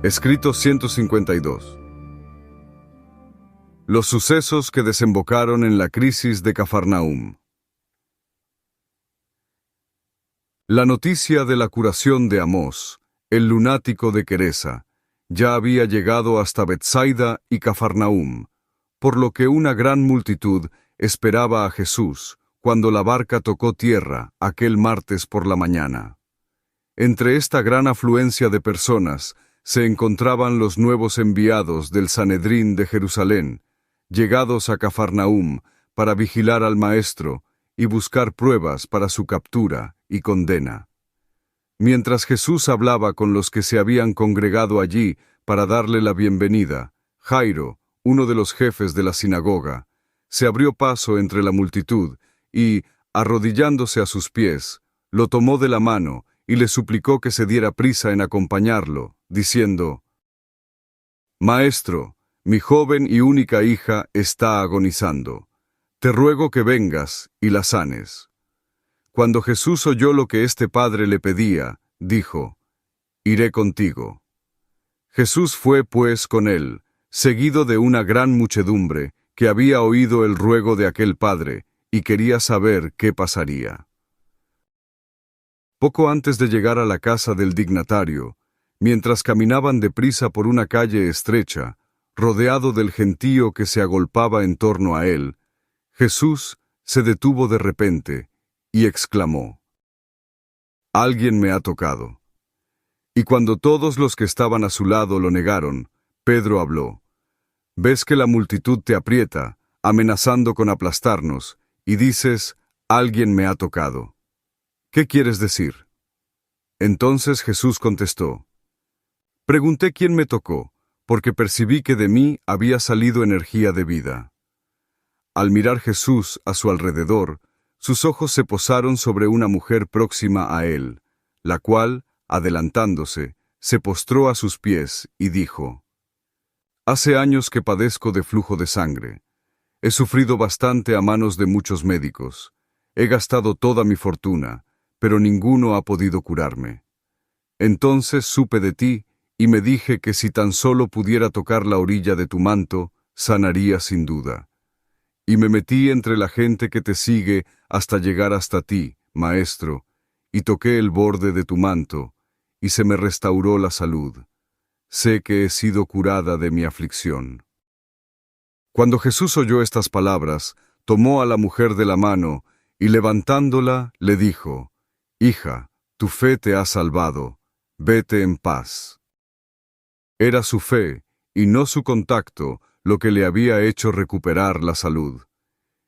Escrito 152. Los sucesos que desembocaron en la crisis de Cafarnaúm. La noticia de la curación de Amós, el lunático de Queresa, ya había llegado hasta Betsaida y Cafarnaúm, por lo que una gran multitud esperaba a Jesús cuando la barca tocó tierra aquel martes por la mañana. Entre esta gran afluencia de personas se encontraban los nuevos enviados del Sanedrín de Jerusalén, llegados a Cafarnaúm para vigilar al Maestro y buscar pruebas para su captura y condena. Mientras Jesús hablaba con los que se habían congregado allí para darle la bienvenida, Jairo, uno de los jefes de la sinagoga, se abrió paso entre la multitud y, arrodillándose a sus pies, lo tomó de la mano y le suplicó que se diera prisa en acompañarlo, diciendo: «Maestro, mi joven y única hija está agonizando. Te ruego que vengas y la sanes». Cuando Jesús oyó lo que este padre le pedía, dijo: «Iré contigo». Jesús fue, pues, con él, seguido de una gran muchedumbre que había oído el ruego de aquel padre y quería saber qué pasaría. Poco antes de llegar a la casa del dignatario, mientras caminaban deprisa por una calle estrecha, rodeado del gentío que se agolpaba en torno a él, Jesús se detuvo de repente y exclamó: «Alguien me ha tocado». Y cuando todos los que estaban a su lado lo negaron, Pedro habló: «¿Ves que la multitud te aprieta, amenazando con aplastarnos, y dices: alguien me ha tocado? ¿Qué quieres decir?». Entonces Jesús contestó: «Pregunté quién me tocó, porque percibí que de mí había salido energía de vida». Al mirar Jesús a su alrededor, sus ojos se posaron sobre una mujer próxima a él, la cual, adelantándose, se postró a sus pies y dijo: «Hace años que padezco de flujo de sangre. He sufrido bastante a manos de muchos médicos. He gastado toda mi fortuna, pero ninguno ha podido curarme. Entonces supe de ti y me dije que si tan solo pudiera tocar la orilla de tu manto, sanaría sin duda. Y me metí entre la gente que te sigue hasta llegar hasta ti, Maestro, y toqué el borde de tu manto, y se me restauró la salud. Sé que he sido curada de mi aflicción». Cuando Jesús oyó estas palabras, tomó a la mujer de la mano y levantándola, le dijo: «Hija, tu fe te ha salvado, vete en paz». Era su fe, y no su contacto, lo que le había hecho recuperar la salud.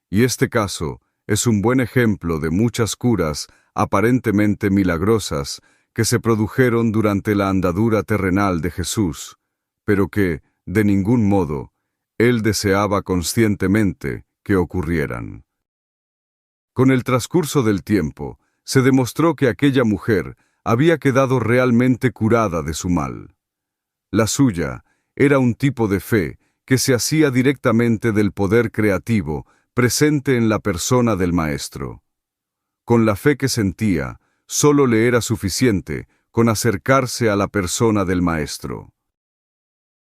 Y este caso es un buen ejemplo de muchas curas aparentemente milagrosas que se produjeron durante la andadura terrenal de Jesús, pero que, de ningún modo, él deseaba conscientemente que ocurrieran. Con el transcurso del tiempo, se demostró que aquella mujer había quedado realmente curada de su mal. La suya era un tipo de fe que se hacía directamente del poder creativo presente en la persona del Maestro. Con la fe que sentía, solo le era suficiente con acercarse a la persona del Maestro.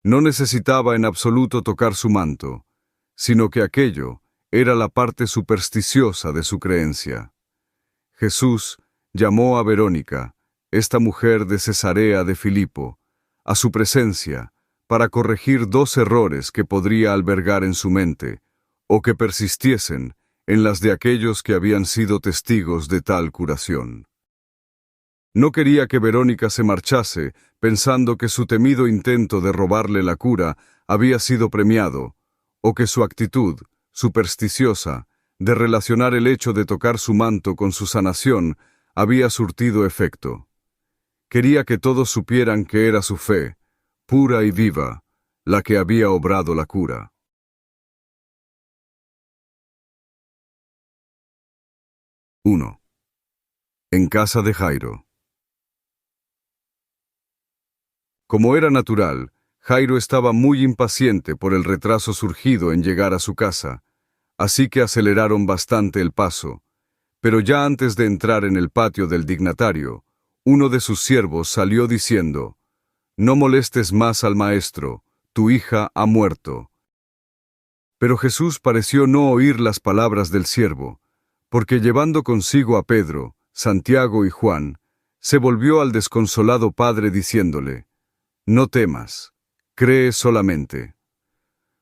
No necesitaba en absoluto tocar su manto, sino que aquello era la parte supersticiosa de su creencia. Jesús llamó a Verónica, esta mujer de Cesarea de Filipo, a su presencia para corregir dos errores que podría albergar en su mente, o que persistiesen en las de aquellos que habían sido testigos de tal curación. No quería que Verónica se marchase pensando que su temido intento de robarle la cura había sido premiado, o que su actitud, supersticiosa, de relacionar el hecho de tocar su manto con su sanación había surtido efecto. Quería que todos supieran que era su fe, pura y viva, la que había obrado la cura. 1. En casa de Jairo. Como era natural, Jairo estaba muy impaciente por el retraso surgido en llegar a su casa, así que aceleraron bastante el paso, pero ya antes de entrar en el patio del dignatario, uno de sus siervos salió diciendo: «No molestes más al maestro, tu hija ha muerto». Pero Jesús pareció no oír las palabras del siervo, porque llevando consigo a Pedro, Santiago y Juan, se volvió al desconsolado padre diciéndole: «No temas, cree solamente».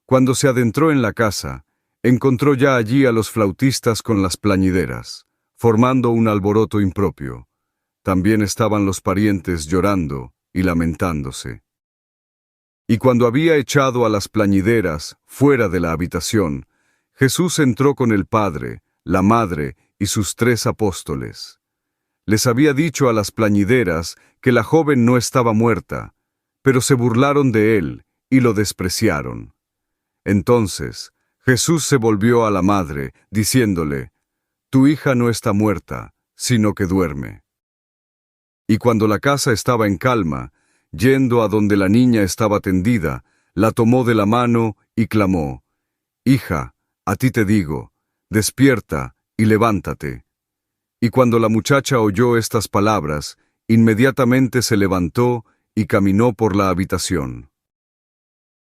Cuando se adentró en la casa, encontró ya allí a los flautistas con las plañideras, formando un alboroto impropio. También estaban los parientes llorando y lamentándose. Y cuando había echado a las plañideras fuera de la habitación, Jesús entró con el Padre, la Madre y sus 3 apóstoles. Les había dicho a las plañideras que la joven no estaba muerta, pero se burlaron de él y lo despreciaron. Entonces Jesús se volvió a la madre, diciéndole: «Tu hija no está muerta, sino que duerme». Y cuando la casa estaba en calma, yendo a donde la niña estaba tendida, la tomó de la mano y clamó: «Hija, a ti te digo, despierta y levántate». Y cuando la muchacha oyó estas palabras, inmediatamente se levantó y caminó por la habitación.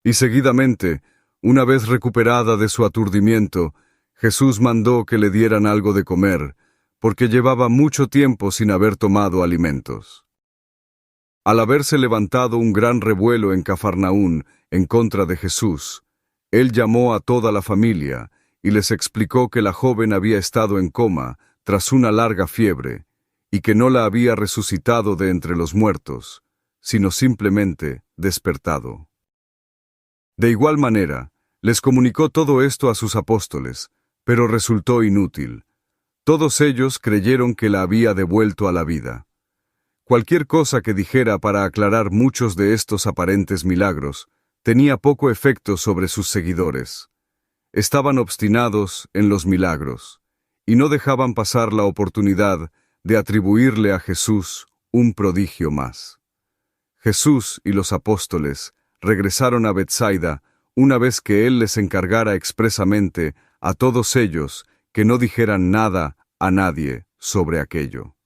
Y seguidamente, una vez recuperada de su aturdimiento, Jesús mandó que le dieran algo de comer, porque llevaba mucho tiempo sin haber tomado alimentos. Al haberse levantado un gran revuelo en Cafarnaún en contra de Jesús, él llamó a toda la familia y les explicó que la joven había estado en coma tras una larga fiebre, y que no la había resucitado de entre los muertos, sino simplemente despertado. De igual manera, les comunicó todo esto a sus apóstoles, pero resultó inútil. Todos ellos creyeron que la había devuelto a la vida. Cualquier cosa que dijera para aclarar muchos de estos aparentes milagros tenía poco efecto sobre sus seguidores. Estaban obstinados en los milagros, y no dejaban pasar la oportunidad de atribuirle a Jesús un prodigio más. Jesús y los apóstoles regresaron a Betsaida una vez que él les encargara expresamente a todos ellos que no dijeran nada a nadie sobre aquello.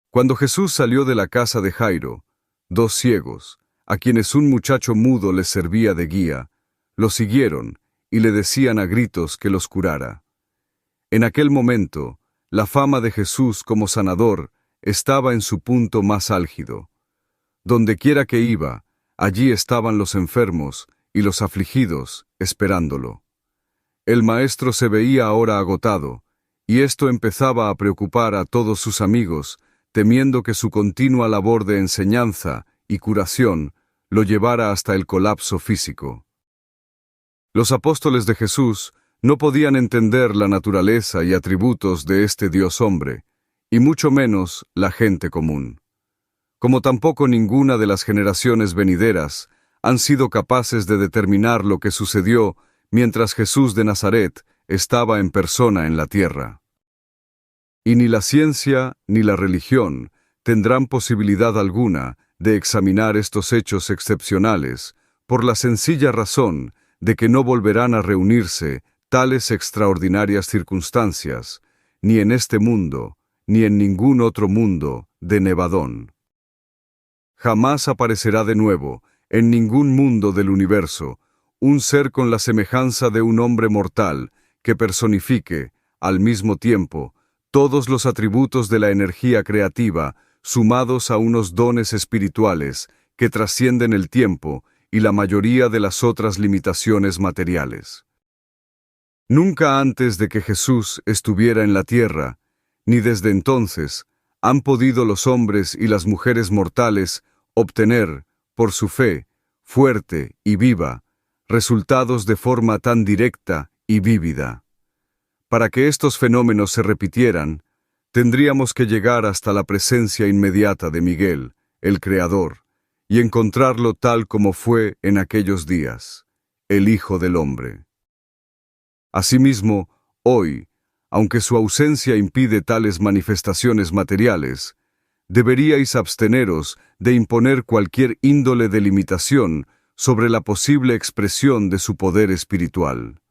Cuando Jesús salió de la casa de Jairo, 2 ciegos, a quienes un muchacho mudo les servía de guía, lo siguieron y le decían a gritos que los curara. En aquel momento, la fama de Jesús como sanador estaba en su punto más álgido. Dondequiera que iba, allí estaban los enfermos y los afligidos esperándolo. El maestro se veía ahora agotado, y esto empezaba a preocupar a todos sus amigos, temiendo que su continua labor de enseñanza y curación lo llevara hasta el colapso físico. Los apóstoles de Jesús no podían entender la naturaleza y atributos de este Dios hombre, y mucho menos la gente común. Como tampoco ninguna de las generaciones venideras han sido capaces de determinar lo que sucedió mientras Jesús de Nazaret estaba en persona en la tierra. Y ni la ciencia ni la religión tendrán posibilidad alguna de examinar estos hechos excepcionales por la sencilla razón de que no volverán a reunirse tales extraordinarias circunstancias, ni en este mundo, ni en ningún otro mundo de Nevadón. Jamás aparecerá de nuevo, en ningún mundo del universo, un ser con la semejanza de un hombre mortal que personifique, al mismo tiempo, todos los atributos de la energía creativa, sumados a unos dones espirituales que trascienden el tiempo y la mayoría de las otras limitaciones materiales. Nunca antes de que Jesús estuviera en la tierra, ni desde entonces, han podido los hombres y las mujeres mortales obtener, por su fe, fuerte y viva, resultados de forma tan directa y vívida. Para que estos fenómenos se repitieran, tendríamos que llegar hasta la presencia inmediata de Miguel, el Creador, y encontrarlo tal como fue en aquellos días, el Hijo del Hombre. Asimismo, hoy, aunque su ausencia impide tales manifestaciones materiales, deberíais absteneros de imponer cualquier índole de limitación sobre la posible expresión de su poder espiritual.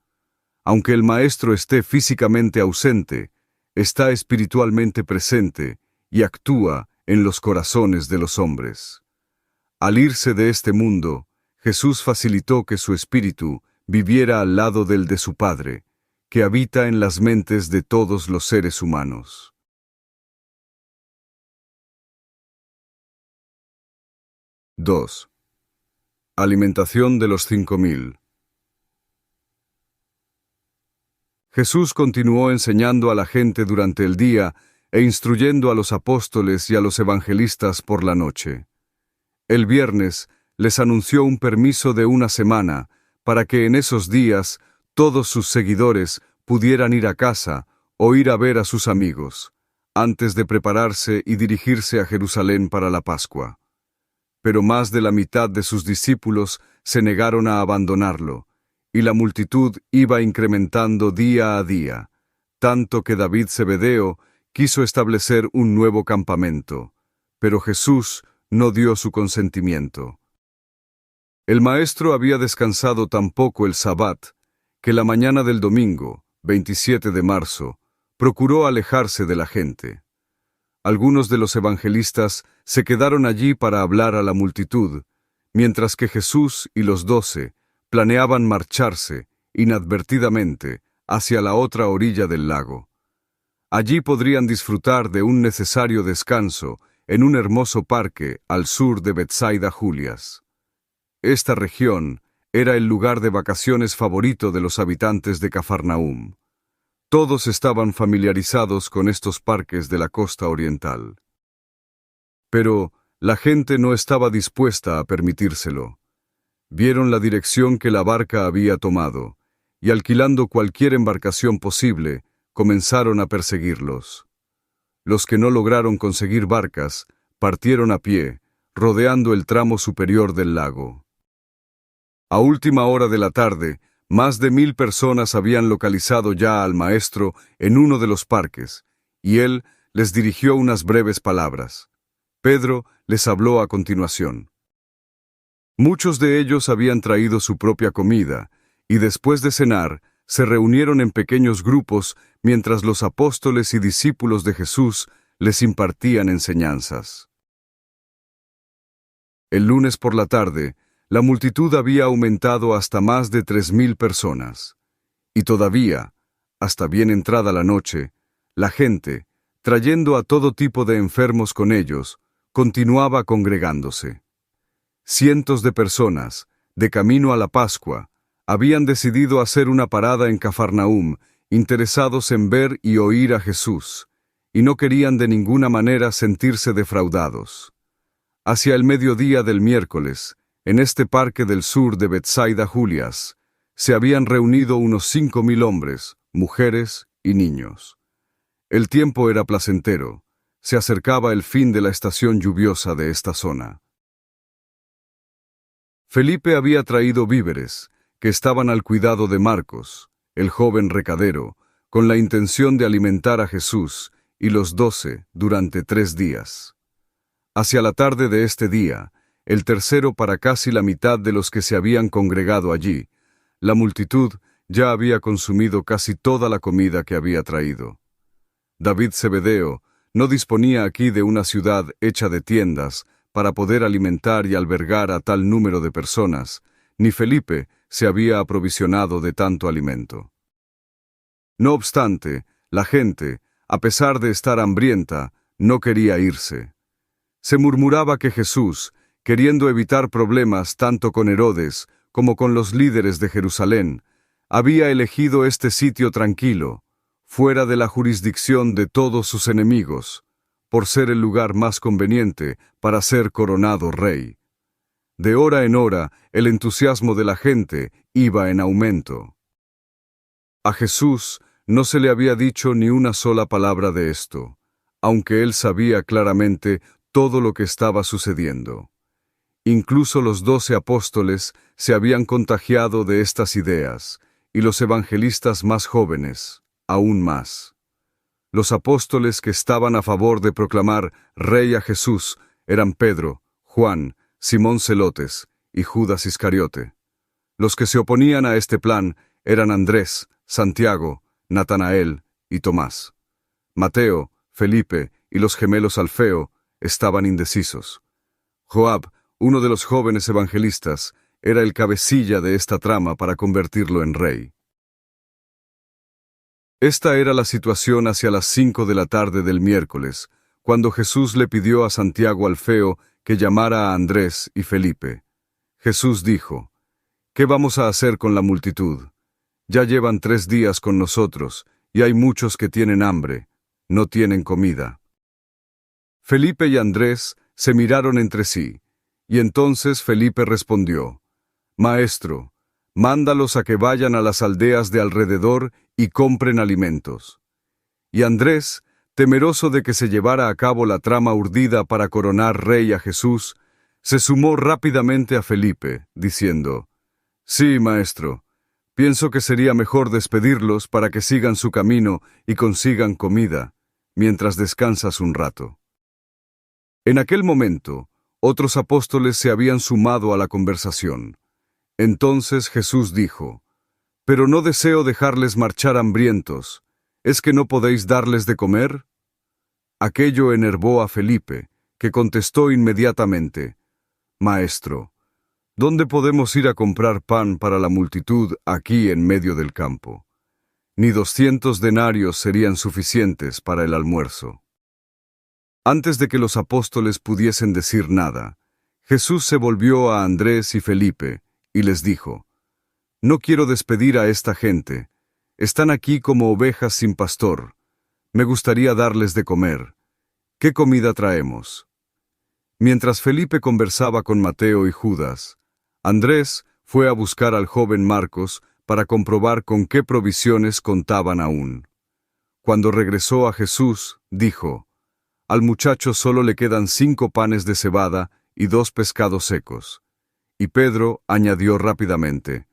Aunque el Maestro esté físicamente ausente, está espiritualmente presente y actúa en los corazones de los hombres. Al irse de este mundo, Jesús facilitó que su espíritu viviera al lado del de su Padre, que habita en las mentes de todos los seres humanos. II. Alimentación de los 5000. Jesús continuó enseñando a la gente durante el día e instruyendo a los apóstoles y a los evangelistas por la noche. El viernes les anunció un permiso de una semana para que en esos días todos sus seguidores pudieran ir a casa o ir a ver a sus amigos, antes de prepararse y dirigirse a Jerusalén para la Pascua. Pero más de la mitad de sus discípulos se negaron a abandonarlo, y la multitud iba incrementando día a día, tanto que David Zebedeo quiso establecer un nuevo campamento, pero Jesús no dio su consentimiento. El Maestro había descansado tan poco el Sabbat, que la mañana del domingo, 27 de marzo, procuró alejarse de la gente. Algunos de los evangelistas se quedaron allí para hablar a la multitud, mientras que Jesús y los 12 planeaban marcharse, inadvertidamente, hacia la otra orilla del lago. Allí podrían disfrutar de un necesario descanso en un hermoso parque al sur de Betsaida Julias. Esta región era el lugar de vacaciones favorito de los habitantes de Cafarnaúm. Todos estaban familiarizados con estos parques de la costa oriental. Pero la gente no estaba dispuesta a permitírselo. Vieron la dirección que la barca había tomado, y alquilando cualquier embarcación posible, comenzaron a perseguirlos. Los que no lograron conseguir barcas, partieron a pie, rodeando el tramo superior del lago. A última hora de la tarde, más de 1000 personas habían localizado ya al Maestro en uno de los parques, y él les dirigió unas breves palabras. Pedro les habló a continuación. Muchos de ellos habían traído su propia comida, y después de cenar, se reunieron en pequeños grupos mientras los apóstoles y discípulos de Jesús les impartían enseñanzas. El lunes por la tarde, la multitud había aumentado hasta más de 3000 personas, y todavía, hasta bien entrada la noche, la gente, trayendo a todo tipo de enfermos con ellos, continuaba congregándose. Cientos de personas, de camino a la Pascua, habían decidido hacer una parada en Cafarnaúm, interesados en ver y oír a Jesús, y no querían de ninguna manera sentirse defraudados. Hacia el mediodía del miércoles, en este parque del sur de Betsaida Julias, se habían reunido unos 5000 hombres, mujeres y niños. El tiempo era placentero, se acercaba el fin de la estación lluviosa de esta zona. Felipe había traído víveres, que estaban al cuidado de Marcos, el joven recadero, con la intención de alimentar a Jesús y los 12 durante 3 días. Hacia la tarde de este día, el tercero para casi la mitad de los que se habían congregado allí, la multitud ya había consumido casi toda la comida que había traído. David Zebedeo no disponía aquí de una ciudad hecha de tiendas para poder alimentar y albergar a tal número de personas, ni Felipe se había aprovisionado de tanto alimento. No obstante, la gente, a pesar de estar hambrienta, no quería irse. Se murmuraba que Jesús, queriendo evitar problemas tanto con Herodes como con los líderes de Jerusalén, había elegido este sitio tranquilo, fuera de la jurisdicción de todos sus enemigos, por ser el lugar más conveniente para ser coronado rey. De hora en hora, el entusiasmo de la gente iba en aumento. A Jesús no se le había dicho ni una sola palabra de esto, aunque él sabía claramente todo lo que estaba sucediendo. Incluso los 12 apóstoles se habían contagiado de estas ideas, y los evangelistas más jóvenes, aún más. Los apóstoles que estaban a favor de proclamar rey a Jesús eran Pedro, Juan, Simón Celotes y Judas Iscariote. Los que se oponían a este plan eran Andrés, Santiago, Natanael y Tomás. Mateo, Felipe y los gemelos Alfeo estaban indecisos. Joab, uno de los jóvenes evangelistas, era el cabecilla de esta trama para convertirlo en rey. Esta era la situación hacia las 5 de la tarde del miércoles, cuando Jesús le pidió a Santiago Alfeo que llamara a Andrés y Felipe. Jesús dijo: «¿Qué vamos a hacer con la multitud? Ya llevan 3 días con nosotros, y hay muchos que tienen hambre, no tienen comida». Felipe y Andrés se miraron entre sí, y entonces Felipe respondió: «Maestro, mándalos a que vayan a las aldeas de alrededor y compren alimentos». Y Andrés, temeroso de que se llevara a cabo la trama urdida para coronar rey a Jesús, se sumó rápidamente a Felipe, diciendo: «Sí, maestro, pienso que sería mejor despedirlos para que sigan su camino y consigan comida, mientras descansas un rato». En aquel momento, otros apóstoles se habían sumado a la conversación. Entonces Jesús dijo: «Pero no deseo dejarles marchar hambrientos. ¿Es que no podéis darles de comer?». Aquello enervó a Felipe, que contestó inmediatamente: «Maestro, ¿dónde podemos ir a comprar pan para la multitud aquí en medio del campo? Ni 200 denarios serían suficientes para el almuerzo». Antes de que los apóstoles pudiesen decir nada, Jesús se volvió a Andrés y Felipe y les dijo: «No quiero despedir a esta gente. Están aquí como ovejas sin pastor. Me gustaría darles de comer. ¿Qué comida traemos?». Mientras Felipe conversaba con Mateo y Judas, Andrés fue a buscar al joven Marcos para comprobar con qué provisiones contaban aún. Cuando regresó a Jesús, dijo: «Al muchacho solo le quedan 5 panes de cebada y 2 pescados secos». Y Pedro añadió rápidamente: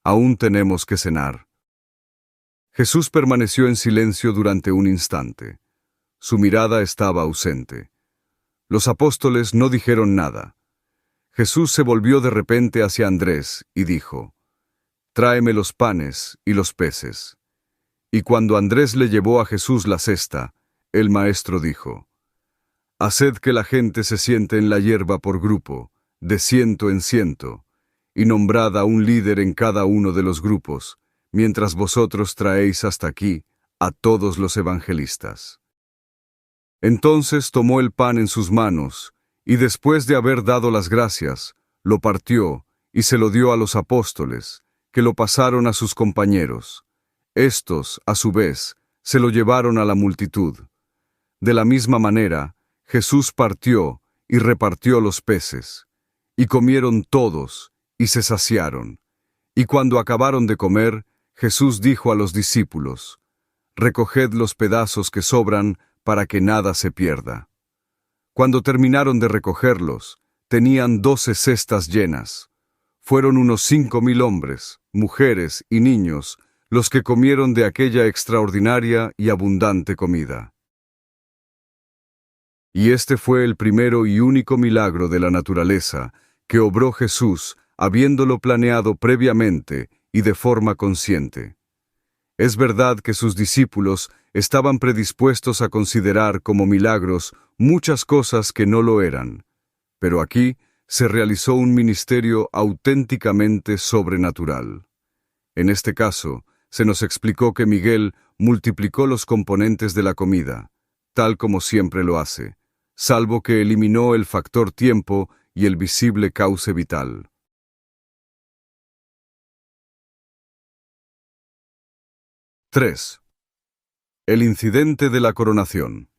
«Aún tenemos que cenar». Jesús permaneció en silencio durante un instante. Su mirada estaba ausente. Los apóstoles no dijeron nada. Jesús se volvió de repente hacia Andrés y dijo: «Tráeme los panes y los peces». Y cuando Andrés le llevó a Jesús la cesta, el maestro dijo: «Haced que la gente se siente en la hierba por grupo, de 100 en 100, y nombrad a un líder en cada uno de los grupos, mientras vosotros traéis hasta aquí a todos los evangelistas». Entonces tomó el pan en sus manos, y después de haber dado las gracias, lo partió y se lo dio a los apóstoles, que lo pasaron a sus compañeros. Estos, a su vez, se lo llevaron a la multitud. De la misma manera, Jesús partió y repartió los peces, y comieron todos, y se saciaron. Y cuando acabaron de comer, Jesús dijo a los discípulos: «Recoged los pedazos que sobran para que nada se pierda». Cuando terminaron de recogerlos, tenían 12 cestas llenas. Fueron unos 5,000 hombres, mujeres y niños los que comieron de aquella extraordinaria y abundante comida. Y este fue el primero y único milagro de la naturaleza que obró Jesús, habiéndolo planeado previamente y de forma consciente. Es verdad que sus discípulos estaban predispuestos a considerar como milagros muchas cosas que no lo eran, pero aquí se realizó un ministerio auténticamente sobrenatural. En este caso, se nos explicó que Miguel multiplicó los componentes de la comida, tal como siempre lo hace, salvo que eliminó el factor tiempo y el visible cauce vital. ¡3! El incidente de la coronación.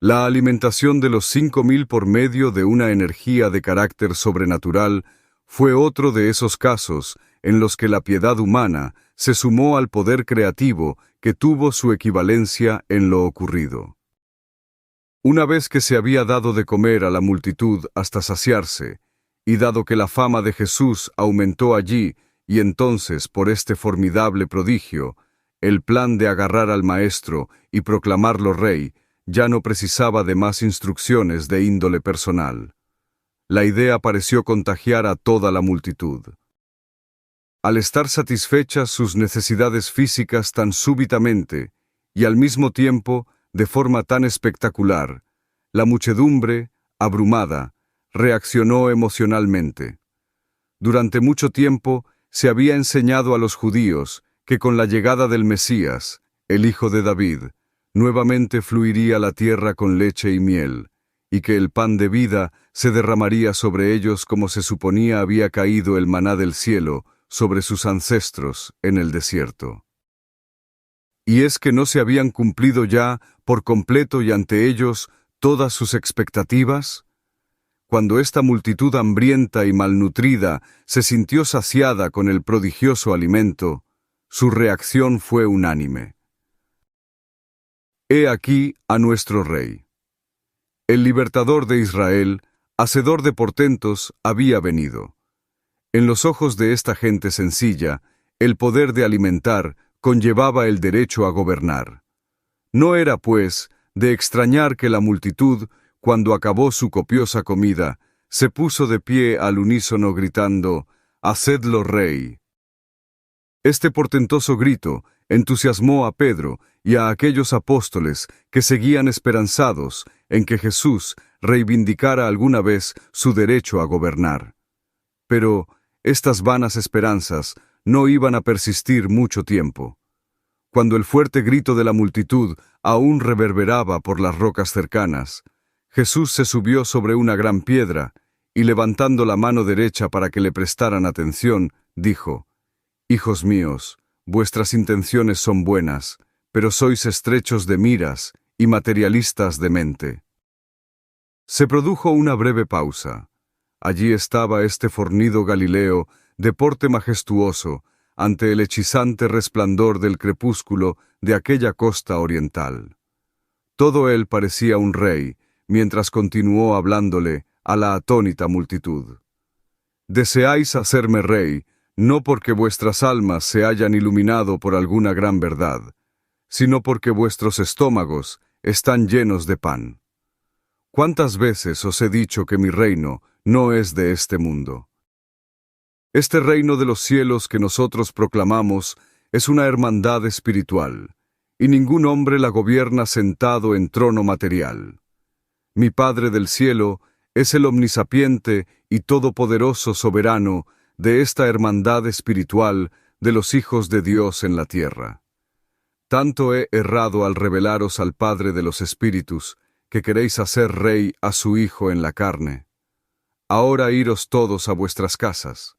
La alimentación de los 5.000 por medio de una energía de carácter sobrenatural fue otro de esos casos en los que la piedad humana se sumó al poder creativo que tuvo su equivalencia en lo ocurrido. Una vez que se había dado de comer a la multitud hasta saciarse, y dado que la fama de Jesús aumentó allí, y entonces, por este formidable prodigio, el plan de agarrar al Maestro y proclamarlo rey ya no precisaba de más instrucciones de índole personal. La idea pareció contagiar a toda la multitud. Al estar satisfechas sus necesidades físicas tan súbitamente, y al mismo tiempo de forma tan espectacular, la muchedumbre, abrumada, reaccionó emocionalmente. Durante mucho tiempo se había enseñado a los judíos que con la llegada del Mesías, el hijo de David, nuevamente fluiría la tierra con leche y miel, y que el pan de vida se derramaría sobre ellos como se suponía había caído el maná del cielo sobre sus ancestros en el desierto. ¿Y es que no se habían cumplido ya, por completo y ante ellos, todas sus expectativas? Cuando esta multitud hambrienta y malnutrida se sintió saciada con el prodigioso alimento, su reacción fue unánime. He aquí a nuestro Rey. El libertador de Israel, hacedor de portentos, había venido. En los ojos de esta gente sencilla, el poder de alimentar conllevaba el derecho a gobernar. No era, pues, de extrañar que la multitud, cuando acabó su copiosa comida, se puso de pie al unísono gritando, «Hacedlo rey». Este portentoso grito entusiasmó a Pedro y a aquellos apóstoles que seguían esperanzados en que Jesús reivindicara alguna vez su derecho a gobernar. Pero estas vanas esperanzas no iban a persistir mucho tiempo. Cuando el fuerte grito de la multitud aún reverberaba por las rocas cercanas, Jesús se subió sobre una gran piedra y, levantando la mano derecha para que le prestaran atención, dijo, «Hijos míos, vuestras intenciones son buenas, pero sois estrechos de miras y materialistas de mente». Se produjo una breve pausa. Allí estaba este fornido Galileo, de porte majestuoso, ante el hechizante resplandor del crepúsculo de aquella costa oriental. Todo él parecía un rey, mientras continuó hablándole a la atónita multitud. «Deseáis hacerme rey, no porque vuestras almas se hayan iluminado por alguna gran verdad, sino porque vuestros estómagos están llenos de pan. ¿Cuántas veces os he dicho que mi reino no es de este mundo? Este reino de los cielos que nosotros proclamamos es una hermandad espiritual, y ningún hombre la gobierna sentado en trono material. Mi Padre del cielo es el omnisapiente y todopoderoso soberano de esta hermandad espiritual de los hijos de Dios en la tierra. Tanto he errado al revelaros al Padre de los espíritus, que queréis hacer rey a su Hijo en la carne. Ahora iros todos a vuestras casas.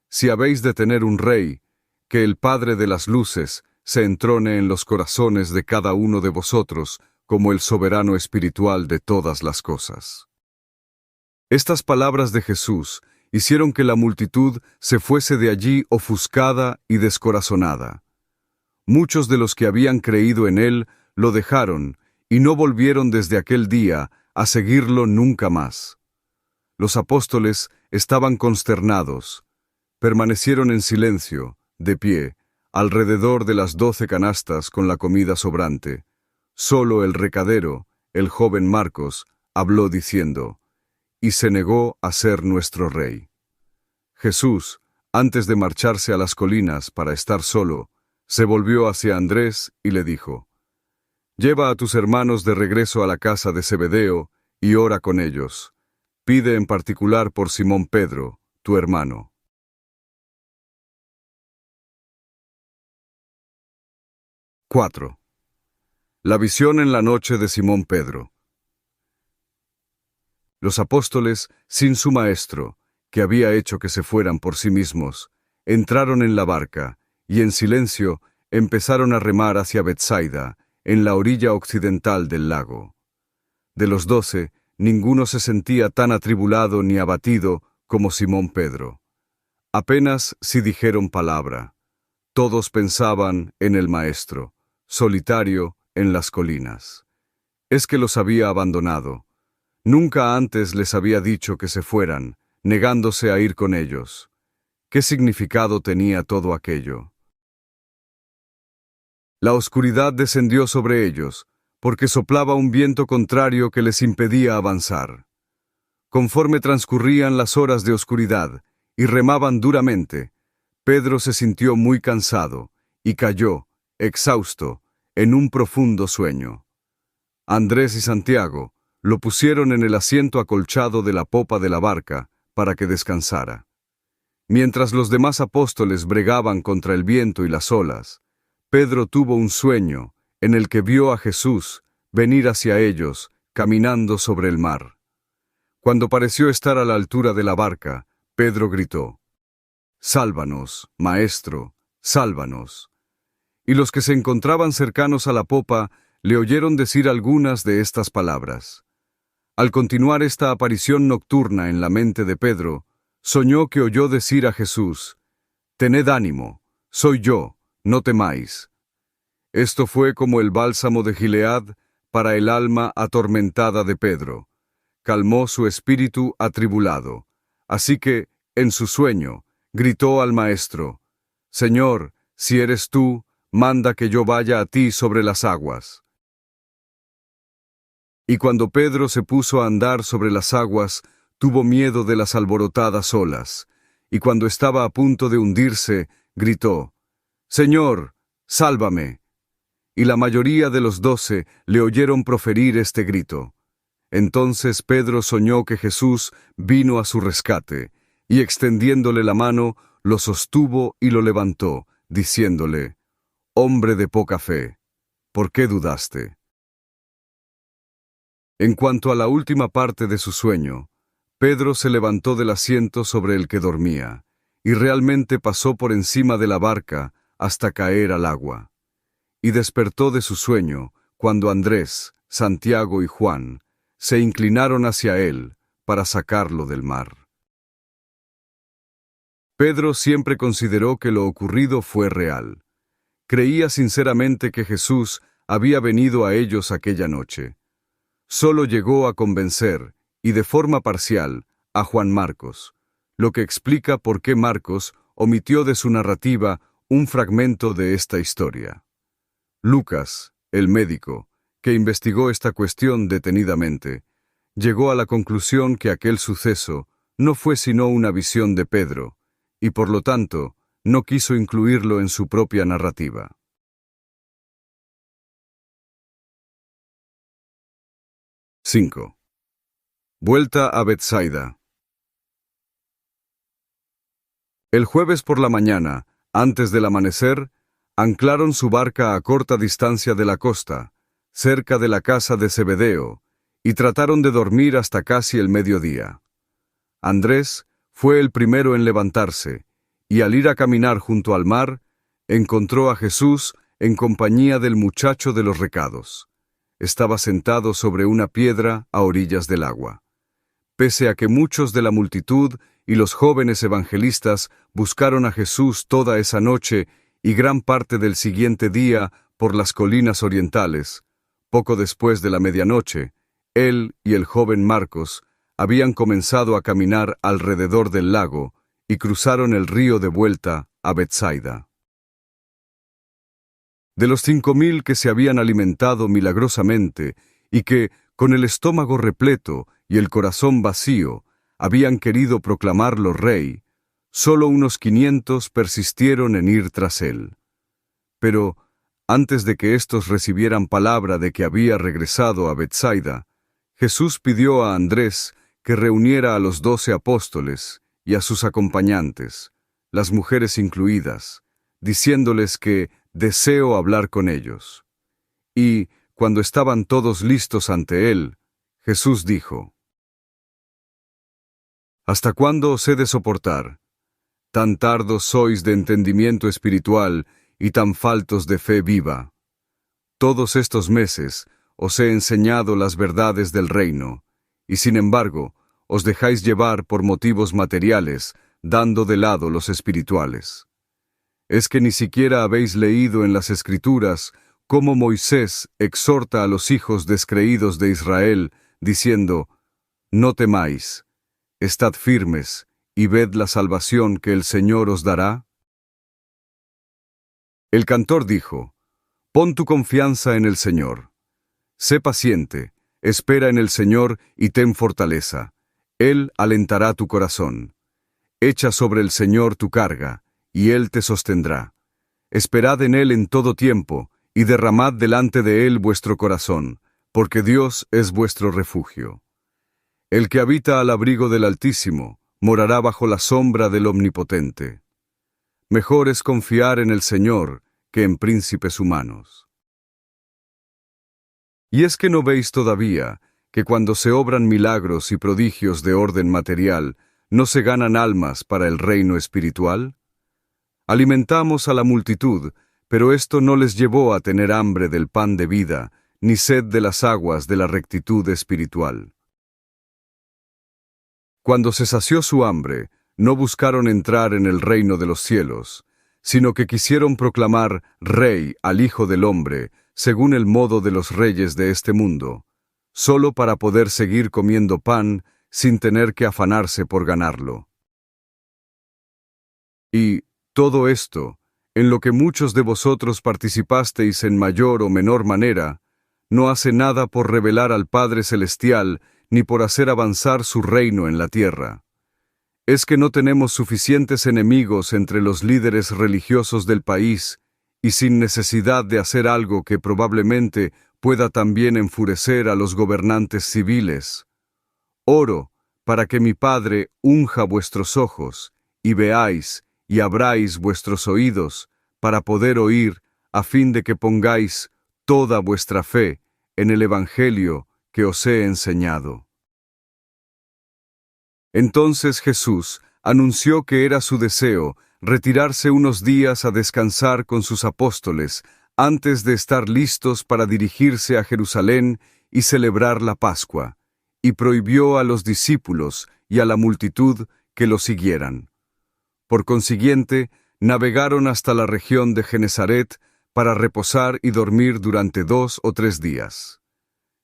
Si habéis de tener un rey, que el Padre de las luces se entrone en los corazones de cada uno de vosotros como el soberano espiritual de todas las cosas». Estas palabras de Jesús hicieron que la multitud se fuese de allí ofuscada y descorazonada. Muchos de los que habían creído en él lo dejaron y no volvieron desde aquel día a seguirlo nunca más. Los apóstoles estaban consternados. Permanecieron en silencio, de pie, alrededor de las 12 canastas con la comida sobrante. Solo el recadero, el joven Marcos, habló diciendo, «Y se negó a ser nuestro rey». Jesús, antes de marcharse a las colinas para estar solo, se volvió hacia Andrés y le dijo, «Lleva a tus hermanos de regreso a la casa de Zebedeo y ora con ellos. Pide en particular por Simón Pedro, tu hermano». 4. La visión en la noche de Simón Pedro. Los apóstoles, sin su maestro, que había hecho que se fueran por sí mismos, entraron en la barca, y en silencio empezaron a remar hacia Betsaida, en la orilla occidental del lago. De los 12, ninguno se sentía tan atribulado ni abatido como Simón Pedro. Apenas si dijeron palabra. Todos pensaban en el Maestro, solitario en las colinas. Es que los había abandonado. Nunca antes les había dicho que se fueran, negándose a ir con ellos. ¿Qué significado tenía todo aquello? La oscuridad descendió sobre ellos, porque soplaba un viento contrario que les impedía avanzar. Conforme transcurrían las horas de oscuridad y remaban duramente, Pedro se sintió muy cansado y cayó, exhausto, en un profundo sueño. Andrés y Santiago lo pusieron en el asiento acolchado de la popa de la barca para que descansara. Mientras los demás apóstoles bregaban contra el viento y las olas, Pedro tuvo un sueño en el que vio a Jesús venir hacia ellos, caminando sobre el mar. Cuando pareció estar a la altura de la barca, Pedro gritó: «Sálvanos, Maestro, sálvanos». Y los que se encontraban cercanos a la popa le oyeron decir algunas de estas palabras. Al continuar esta aparición nocturna en la mente de Pedro, soñó que oyó decir a Jesús: «Tened ánimo, soy yo, no temáis». Esto fue como el bálsamo de Gilead para el alma atormentada de Pedro. Calmó su espíritu atribulado. Así que, en su sueño, gritó al Maestro: «Señor, si eres tú, manda que yo vaya a ti sobre las aguas». Y cuando Pedro se puso a andar sobre las aguas, tuvo miedo de las alborotadas olas, y cuando estaba a punto de hundirse, gritó: «Señor, sálvame». Y la mayoría de los 12 le oyeron proferir este grito. Entonces Pedro soñó que Jesús vino a su rescate, y extendiéndole la mano, lo sostuvo y lo levantó, diciéndole: «Hombre de poca fe, ¿por qué dudaste?». En cuanto a la última parte de su sueño, Pedro se levantó del asiento sobre el que dormía, y realmente pasó por encima de la barca hasta caer al agua. Y despertó de su sueño cuando Andrés, Santiago y Juan se inclinaron hacia él para sacarlo del mar. Pedro siempre consideró que lo ocurrido fue real. Creía sinceramente que Jesús había venido a ellos aquella noche. Solo llegó a convencer, y de forma parcial, a Juan Marcos, lo que explica por qué Marcos omitió de su narrativa un fragmento de esta historia. Lucas, el médico, que investigó esta cuestión detenidamente, llegó a la conclusión que aquel suceso no fue sino una visión de Pedro, y por lo tanto no quiso incluirlo en su propia narrativa. 5. Vuelta a Betsaida. El jueves por la mañana, antes del amanecer, anclaron su barca a corta distancia de la costa, cerca de la casa de Zebedeo, y trataron de dormir hasta casi el mediodía. Andrés fue el primero en levantarse, y al ir a caminar junto al mar, encontró a Jesús en compañía del muchacho de los recados. Estaba sentado sobre una piedra a orillas del agua. Pese a que muchos de la multitud y los jóvenes evangelistas buscaron a Jesús toda esa noche y gran parte del siguiente día por las colinas orientales, poco después de la medianoche, él y el joven Marcos habían comenzado a caminar alrededor del lago y cruzaron el río de vuelta a Betsaida. De los 5.000 que se habían alimentado milagrosamente y que, con el estómago repleto y el corazón vacío, habían querido proclamarlo rey, solo unos 500 persistieron en ir tras él. Pero, antes de que éstos recibieran palabra de que había regresado a Betsaida, Jesús pidió a Andrés que reuniera a los 12 apóstoles y a sus acompañantes, las mujeres incluidas, diciéndoles que, deseo hablar con ellos. Y, cuando estaban todos listos ante él, Jesús dijo: ¿Hasta cuándo os he de soportar? Tan tardos sois de entendimiento espiritual y tan faltos de fe viva. Todos estos meses os he enseñado las verdades del reino, y sin embargo, os dejáis llevar por motivos materiales, dando de lado los espirituales. ¿Es que ni siquiera habéis leído en las Escrituras cómo Moisés exhorta a los hijos descreídos de Israel, diciendo: No temáis, estad firmes, y ved la salvación que el Señor os dará? El cantor dijo: Pon tu confianza en el Señor. Sé paciente, espera en el Señor y ten fortaleza. Él alentará tu corazón. Echa sobre el Señor tu carga, y Él te sostendrá. Esperad en Él en todo tiempo, y derramad delante de Él vuestro corazón, porque Dios es vuestro refugio. El que habita al abrigo del Altísimo, morará bajo la sombra del Omnipotente. Mejor es confiar en el Señor que en príncipes humanos. ¿Y es que no veis todavía que cuando se obran milagros y prodigios de orden material, no se ganan almas para el reino espiritual? Alimentamos a la multitud, pero esto no les llevó a tener hambre del pan de vida, ni sed de las aguas de la rectitud espiritual. Cuando se sació su hambre, no buscaron entrar en el reino de los cielos, sino que quisieron proclamar Rey al Hijo del Hombre, según el modo de los reyes de este mundo, solo para poder seguir comiendo pan sin tener que afanarse por ganarlo. Y todo esto, en lo que muchos de vosotros participasteis en mayor o menor manera, no hace nada por revelar al Padre Celestial ni por hacer avanzar su reino en la tierra. ¿Es que no tenemos suficientes enemigos entre los líderes religiosos del país y sin necesidad de hacer algo que probablemente pueda también enfurecer a los gobernantes civiles? Oro para que mi Padre unja vuestros ojos y veáis y abráis vuestros oídos para poder oír, a fin de que pongáis toda vuestra fe en el Evangelio que os he enseñado. Entonces Jesús anunció que era su deseo retirarse unos días a descansar con sus apóstoles antes de estar listos para dirigirse a Jerusalén y celebrar la Pascua, y prohibió a los discípulos y a la multitud que lo siguieran. Por consiguiente, navegaron hasta la región de Genesaret para reposar y dormir durante 2 o 3 días.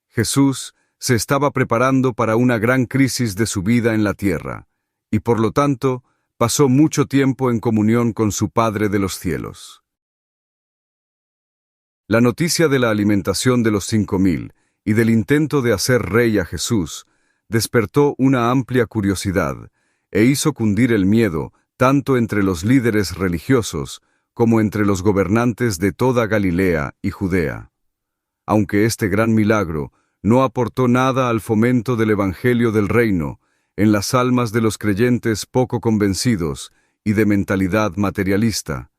Jesús se estaba preparando para una gran crisis de su vida en la tierra, y por lo tanto, pasó mucho tiempo en comunión con su Padre de los cielos. La noticia de la alimentación de los 5.000 y del intento de hacer rey a Jesús despertó una amplia curiosidad e hizo cundir el miedo tanto entre los líderes religiosos como entre los gobernantes de toda Galilea y Judea. Aunque este gran milagro no aportó nada al fomento del Evangelio del Reino en las almas de los creyentes poco convencidos y de mentalidad materialista,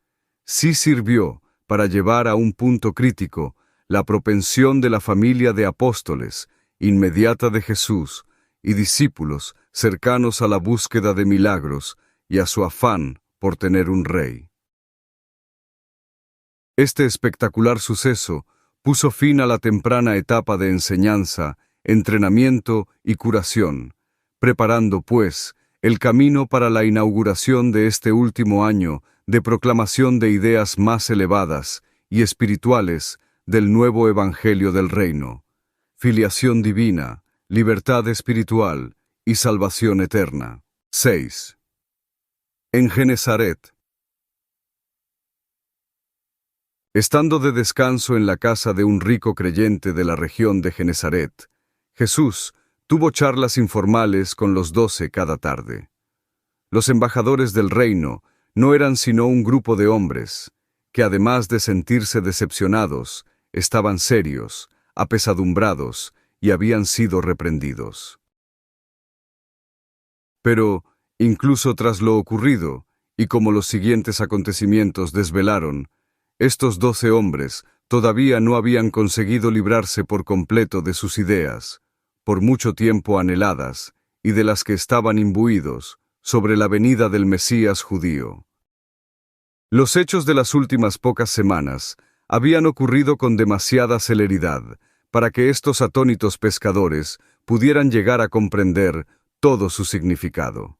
sí sirvió para llevar a un punto crítico la propensión de la familia de apóstoles, inmediata de Jesús, y discípulos cercanos a la búsqueda de milagros y a su afán por tener un rey. Este espectacular suceso puso fin a la temprana etapa de enseñanza, entrenamiento y curación, preparando, pues, el camino para la inauguración de este último año de proclamación de ideas más elevadas y espirituales del nuevo Evangelio del Reino, filiación divina, libertad espiritual y salvación eterna. 6. En Genesaret. Estando de descanso en la casa de un rico creyente de la región de Genesaret, Jesús tuvo charlas informales con los 12 cada tarde. Los embajadores del reino no eran sino un grupo de hombres que, además de sentirse decepcionados, estaban serios, apesadumbrados y habían sido reprendidos. Pero, incluso tras lo ocurrido, y como los siguientes acontecimientos desvelaron, Estos 12 hombres todavía no habían conseguido librarse por completo de sus ideas, por mucho tiempo anheladas, y de las que estaban imbuidos, sobre la venida del Mesías judío. Los hechos de las últimas pocas semanas habían ocurrido con demasiada celeridad para que estos atónitos pescadores pudieran llegar a comprender todo su significado.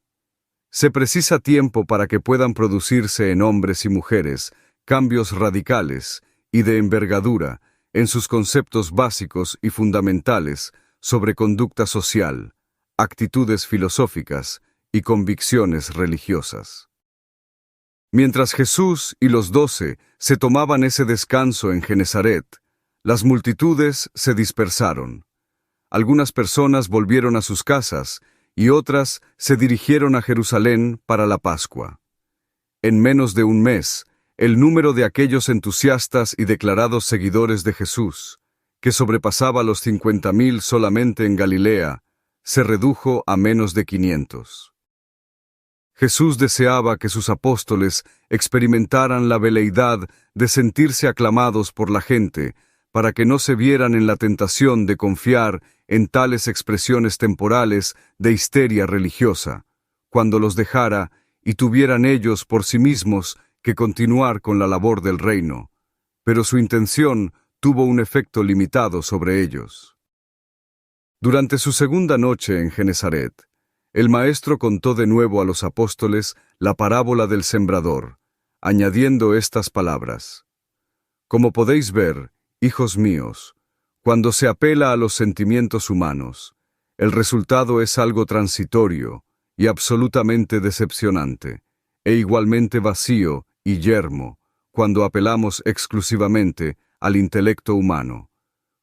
Se precisa tiempo para que puedan producirse en hombres y mujeres cambios radicales y de envergadura en sus conceptos básicos y fundamentales sobre conducta social, actitudes filosóficas y convicciones religiosas. Mientras Jesús y los 12 se tomaban ese descanso en Genesaret, las multitudes se dispersaron. Algunas personas volvieron a sus casas y otras se dirigieron a Jerusalén para la Pascua. En menos de un mes, el número de aquellos entusiastas y declarados seguidores de Jesús, que sobrepasaba los 50.000 solamente en Galilea, se redujo a menos de 500. Jesús deseaba que sus apóstoles experimentaran la veleidad de sentirse aclamados por la gente, para que no se vieran en la tentación de confiar en tales expresiones temporales de histeria religiosa, cuando los dejara y tuvieran ellos por sí mismos que continuar con la labor del reino, pero su intención tuvo un efecto limitado sobre ellos. Durante su segunda noche en Genesaret, el Maestro contó de nuevo a los apóstoles la parábola del sembrador, añadiendo estas palabras: Como podéis ver, hijos míos, cuando se apela a los sentimientos humanos, el resultado es algo transitorio y absolutamente decepcionante, e igualmente vacío y yermo cuando apelamos exclusivamente al intelecto humano.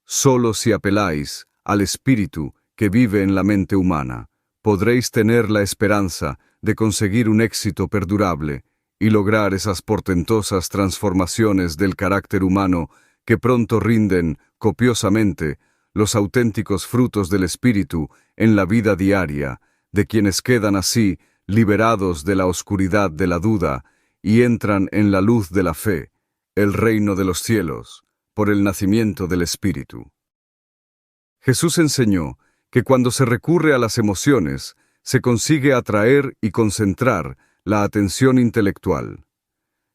Solo si apeláis al espíritu que vive en la mente humana, podréis tener la esperanza de conseguir un éxito perdurable y lograr esas portentosas transformaciones del carácter humano que pronto rinden copiosamente los auténticos frutos del espíritu en la vida diaria de quienes quedan así liberados de la oscuridad de la duda y entran en la luz de la fe, el reino de los cielos, por el nacimiento del Espíritu. Jesús enseñó que cuando se recurre a las emociones, se consigue atraer y concentrar la atención intelectual.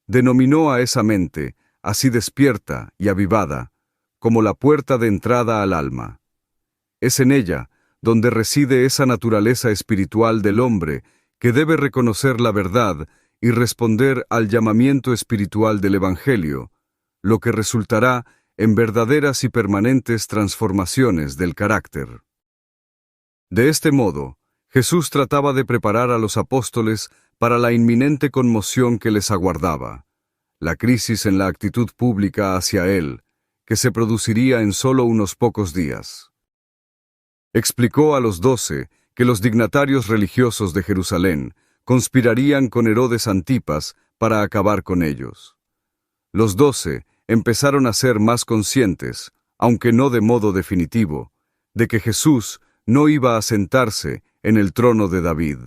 Denominó a esa mente, así despierta y avivada, como la puerta de entrada al alma. Es en ella donde reside esa naturaleza espiritual del hombre que debe reconocer la verdad y responder al llamamiento espiritual del Evangelio, lo que resultará en verdaderas y permanentes transformaciones del carácter. De este modo, Jesús trataba de preparar a los apóstoles para la inminente conmoción que les aguardaba, la crisis en la actitud pública hacia Él, que se produciría en solo unos pocos días. Explicó a los 12 que los dignatarios religiosos de Jerusalén conspirarían con Herodes Antipas para acabar con ellos. Los 12 empezaron a ser más conscientes, aunque no de modo definitivo, de que Jesús no iba a sentarse en el trono de David.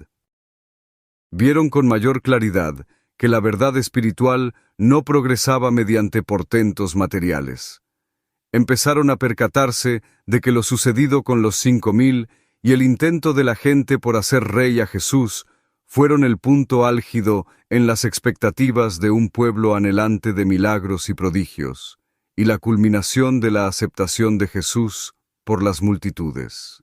Vieron con mayor claridad que la verdad espiritual no progresaba mediante portentos materiales. Empezaron a percatarse de que lo sucedido con los 5.000 y el intento de la gente por hacer rey a Jesús fueron el punto álgido en las expectativas de un pueblo anhelante de milagros y prodigios, y la culminación de la aceptación de Jesús por las multitudes.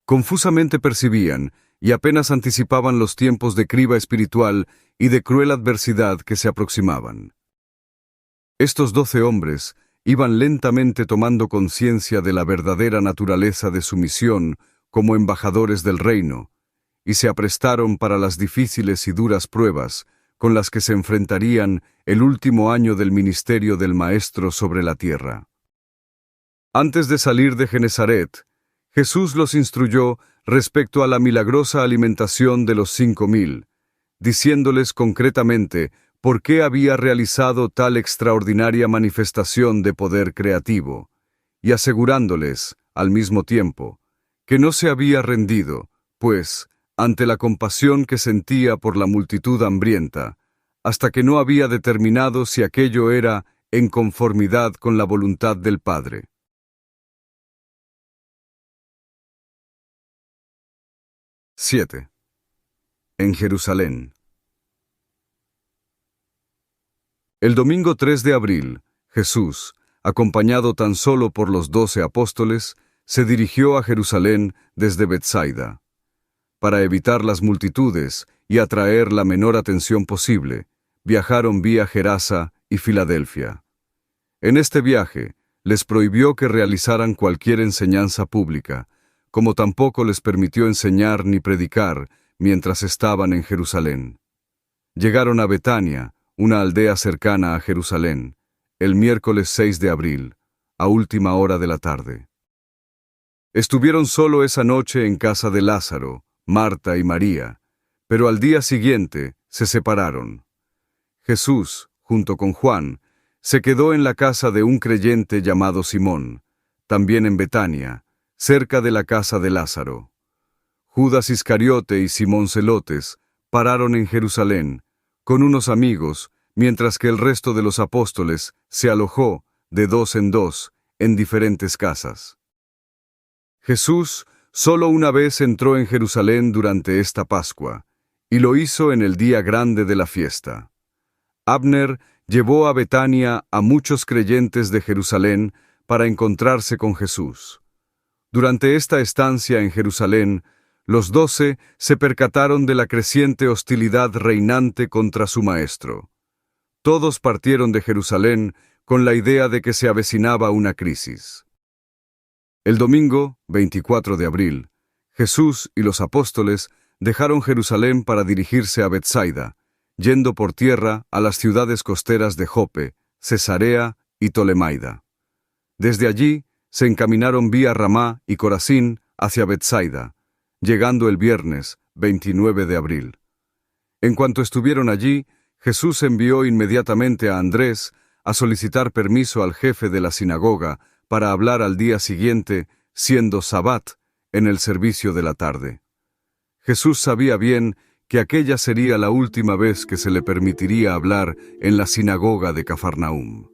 Confusamente percibían y apenas anticipaban los tiempos de criba espiritual y de cruel adversidad que se aproximaban. Estos 12 hombres iban lentamente tomando conciencia de la verdadera naturaleza de su misión como embajadores del reino, y se aprestaron para las difíciles y duras pruebas con las que se enfrentarían el último año del ministerio del Maestro sobre la tierra. Antes de salir de Genesaret, Jesús los instruyó respecto a la milagrosa alimentación de los 5.000, diciéndoles concretamente por qué había realizado tal extraordinaria manifestación de poder creativo, y asegurándoles, al mismo tiempo, que no se había rendido, pues, ante la compasión que sentía por la multitud hambrienta, hasta que no había determinado si aquello era en conformidad con la voluntad del Padre. ¡7! En Jerusalén. El domingo 3 de abril, Jesús, acompañado tan solo por los 12 apóstoles, se dirigió a Jerusalén desde Betsaida. Para evitar las multitudes y atraer la menor atención posible, viajaron vía Gerasa y Filadelfia. En este viaje, les prohibió que realizaran cualquier enseñanza pública, como tampoco les permitió enseñar ni predicar mientras estaban en Jerusalén. Llegaron a Betania, una aldea cercana a Jerusalén, el miércoles 6 de abril, a última hora de la tarde. Estuvieron solo esa noche en casa de Lázaro, Marta y María, pero al día siguiente se separaron. Jesús, junto con Juan, se quedó en la casa de un creyente llamado Simón, también en Betania, cerca de la casa de Lázaro. Judas Iscariote y Simón Celotes pararon en Jerusalén, con unos amigos, mientras que el resto de los apóstoles se alojó, de dos en diferentes casas. Jesús solo una vez entró en Jerusalén durante esta Pascua, y lo hizo en el día grande de la fiesta. Abner llevó a Betania a muchos creyentes de Jerusalén para encontrarse con Jesús. Durante esta estancia en Jerusalén, los 12 se percataron de la creciente hostilidad reinante contra su maestro. Todos partieron de Jerusalén con la idea de que se avecinaba una crisis. El domingo, 24 de abril, Jesús y los apóstoles dejaron Jerusalén para dirigirse a Betsaida, yendo por tierra a las ciudades costeras de Jope, Cesarea y Tolemaida. Desde allí se encaminaron vía Ramá y Corazín hacia Betsaida, llegando el viernes, 29 de abril. En cuanto estuvieron allí, Jesús envió inmediatamente a Andrés a solicitar permiso al jefe de la sinagoga para hablar al día siguiente, siendo Sabbat, en el servicio de la tarde. Jesús sabía bien que aquella sería la última vez que se le permitiría hablar en la sinagoga de Cafarnaúm.